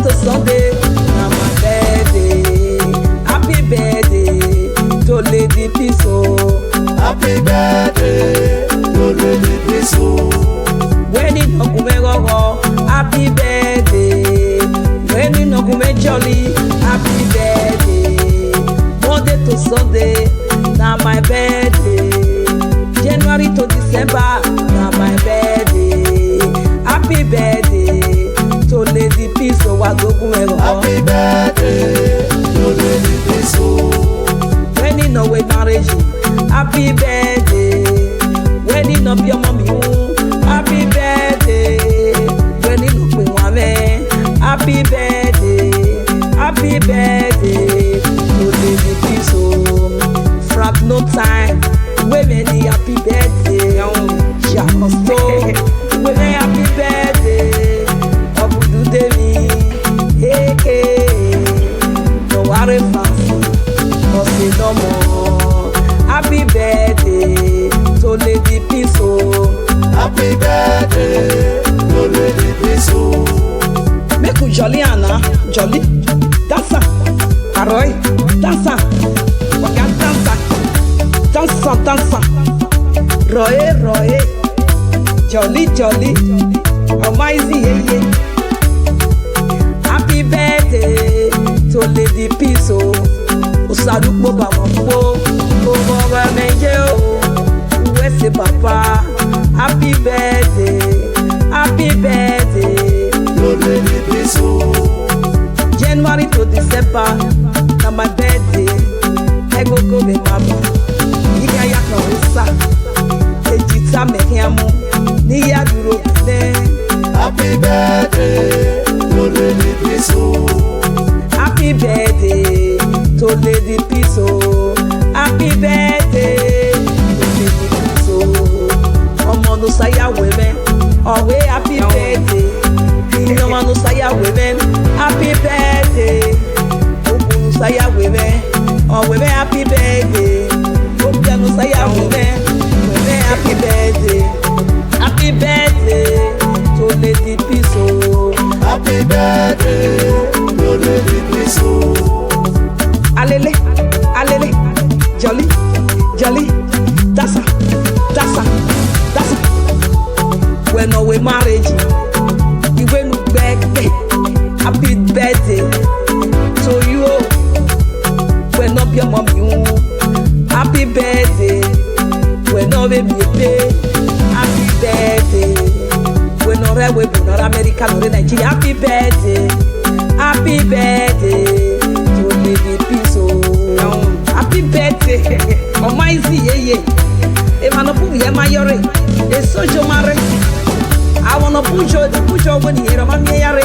to Sunday, na my birthday. Happy birthday to Lady Peace. Happy birthday to Lady Peace. When in Okumego, happy birthday. When in Okume Jolly, happy birthday. Monday to Sunday, na my birthday. January to December, na my birthday. Happy birthday to Lady Peace. Happy birthday to Lady Peace. When in no way marriage, happy birthday. When in no be your mommy, happy birthday. When in no be woman, happy birthday. Happy birthday to Lady Peace. Frap no time, women happy birthday. Jacosto, women happy birthday. Obudu Demi, hey, no worry fast, no say no more. Happy birthday to Lady Peace. Happy birthday to Lady Peace. Make you jolly Anna, jolly, dancer, Aroy, dancer, waka dancer, dancer, Roy, jolly, amazing, yeah. Happy birthday to Lady Peace. Osadukpo bamampo, omowa menje o, uwese papa. Happy birthday to Lady Peace. January to December, na my birthday. Ego go be mama, ika ya kansa, ejita mehiamu, ni ya duro ne. Happy birthday to Lady Peace. Happy birthday to Lady Peace. Happy birthday to Lady Peace. Ọmọ no saya women, always happy birthday. Ọmọ no saya women, happy birthday. Ogun no saya women, always happy birthday. Ogun no saya women, happy birthday. Happy birthday to Lady Peace. Happy birthday to Lady Peace. Alele, jolly, dasa. When we marriage, you went back. Happy birthday to you. When not your mom, you. Happy birthday. When not baby, happy birthday. When not we not America, not Nigeria. Happy birthday to Lady Peace. Happy birthday, oh my yeah. If I don't put you my yore, it's so jomare. I wanna put you when you hear my